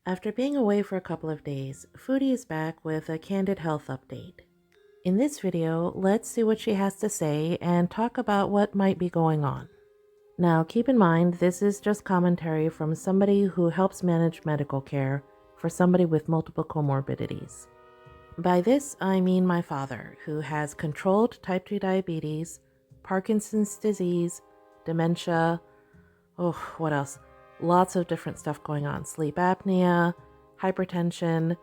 After being away for a couple of days, Foodie is back with a candid health update. In this video, let's see what she has to say and talk about what might be going on. Now, keep in mind, this is just commentary from somebody who helps manage medical care for somebody with multiple comorbidities. By this, I mean my father, who has controlled type 2 diabetes, Parkinson's disease, dementia, what else? Lots of different stuff going on. Sleep apnea, hypertension.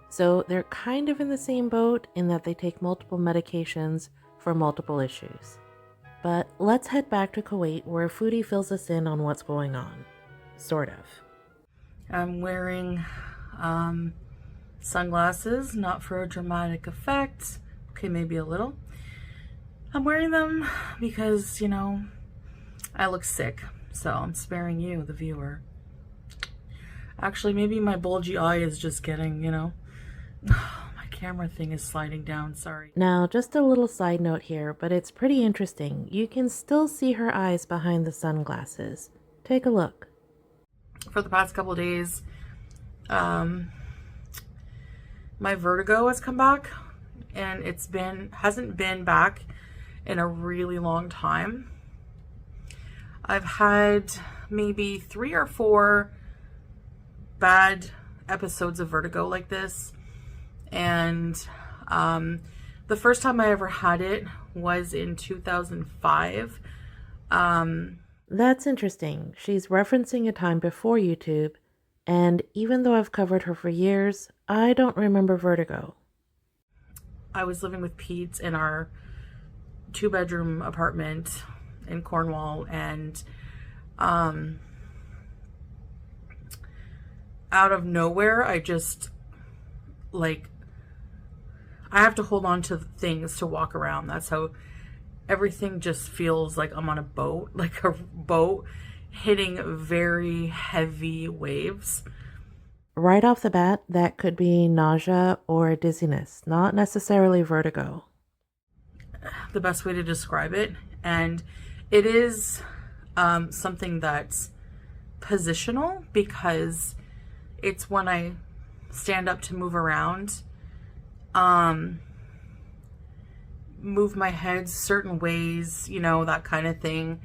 So they're kind of in the same boat in that they take multiple medications for multiple issues. But let's head back to Kuwait where Foodie fills us in on what's going on. Sort of. I'm wearing sunglasses, not for a dramatic effect. Okay, maybe a little. I'm wearing them because, I look sick. So I'm sparing you, the viewer. Actually, maybe my bulgy eye is just getting, my camera thing is sliding down, sorry. Now, just a little side note here, but it's pretty interesting. You can still see her eyes behind the sunglasses. Take a look. For the past couple of days, my vertigo has come back, and hasn't been back in a really long time. I've had maybe 3 or 4 bad episodes of vertigo like this. And the first time I ever had it was in 2005. That's interesting. She's referencing a time before YouTube. And even though I've covered her for years, I don't remember vertigo. I was living with Pete in our 2-bedroom apartment in Cornwall, and out of nowhere I just I have to hold on to things to walk around. That's how everything just feels like I'm on a boat, like a boat hitting very heavy waves. Right off the bat, that could be nausea or dizziness, not necessarily vertigo. The best way to describe it. And it is something that's positional, because it's when I stand up to move around, move my head certain ways, that kind of thing.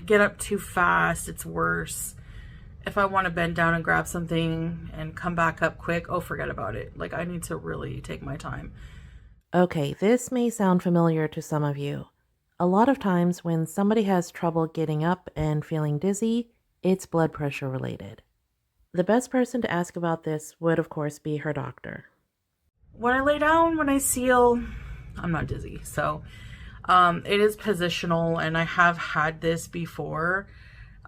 Get up too fast, it's worse. If I want to bend down and grab something and come back up quick, forget about it. I need to really take my time. Okay, this may sound familiar to some of you. A lot of times when somebody has trouble getting up and feeling dizzy, it's blood pressure related. The best person to ask about this would, of course, be her doctor. When I lay down, when I seal, I'm not dizzy. So it is positional, and I have had this before.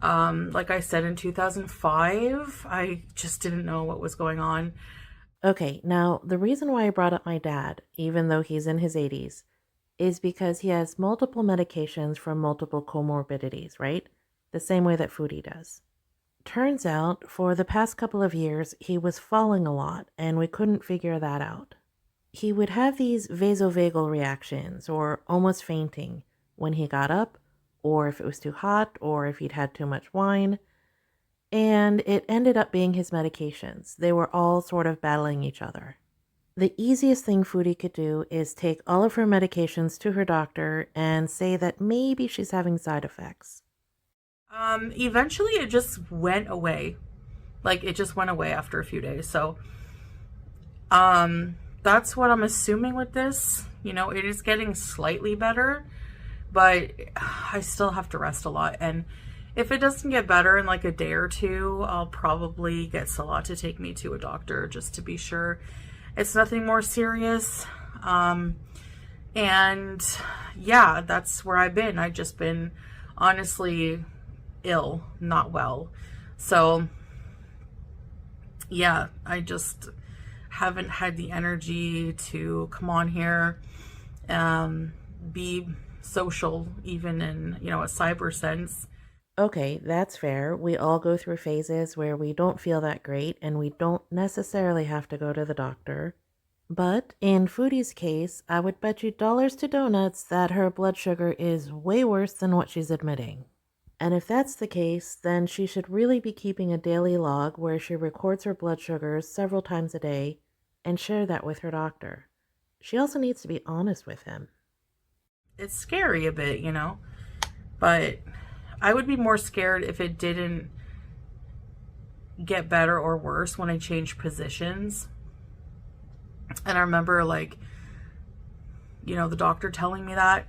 Like I said, in 2005, I just didn't know what was going on. Okay, now the reason why I brought up my dad, even though he's in his 80s, is because he has multiple medications for multiple comorbidities, right? The same way that Foodie does. Turns out, for the past couple of years, he was falling a lot, and we couldn't figure that out. He would have these vasovagal reactions, or almost fainting, when he got up, or if it was too hot, or if he'd had too much wine. And it ended up being his medications. They were all sort of battling each other. The easiest thing Foodie could do is take all of her medications to her doctor and say that maybe she's having side effects. Eventually it just went away. It just went away after a few days. So, that's what I'm assuming with this. It is getting slightly better, but I still have to rest a lot. And if it doesn't get better in a day or two, I'll probably get Salah to take me to a doctor just to be sure it's nothing more serious. And yeah, that's where I've been. I've just been honestly ill, not well. So yeah, I just haven't had the energy to come on here, be social, even in, a cyber sense. Okay, that's fair. We all go through phases where we don't feel that great and we don't necessarily have to go to the doctor. But in Foodie's case, I would bet you dollars to donuts that her blood sugar is way worse than what she's admitting. And if that's the case, then she should really be keeping a daily log where she records her blood sugars several times a day and share that with her doctor. She also needs to be honest with him. It's scary a bit, you know, but I would be more scared if it didn't get better or worse when I changed positions. And I remember, like, you know, the doctor telling me that,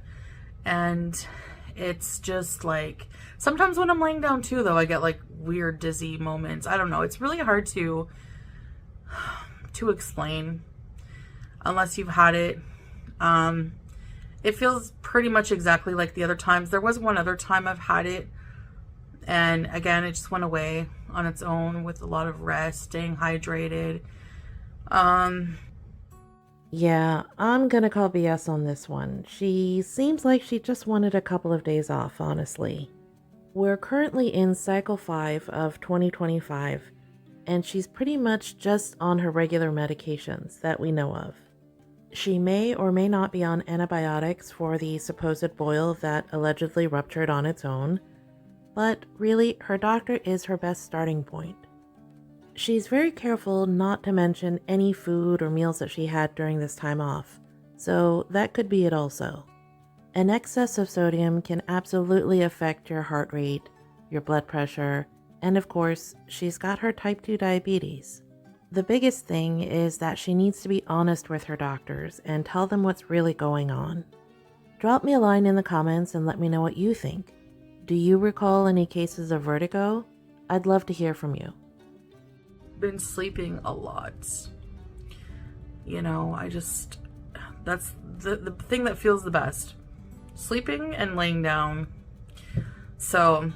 and it's just like, sometimes when I'm laying down too, though, I get like weird dizzy moments. I don't know, it's really hard to explain unless you've had it. It feels pretty much exactly like the other times. There was one other time I've had it, and again, it just went away on its own with a lot of rest, staying hydrated. Yeah, I'm gonna call BS on this one. She seems like she just wanted a couple of days off, honestly. We're currently in cycle 5 of 2025, and she's pretty much just on her regular medications that we know of. She may or may not be on antibiotics for the supposed boil that allegedly ruptured on its own, but really, her doctor is her best starting point. She's very careful not to mention any food or meals that she had during this time off, so that could be it also. An excess of sodium can absolutely affect your heart rate, your blood pressure, and of course, she's got her type 2 diabetes. The biggest thing is that she needs to be honest with her doctors and tell them what's really going on. Drop me a line in the comments and let me know what you think. Do you recall any cases of vertigo? I'd love to hear from you. Been sleeping a lot. You know, that's the thing that feels the best. Sleeping and laying down. So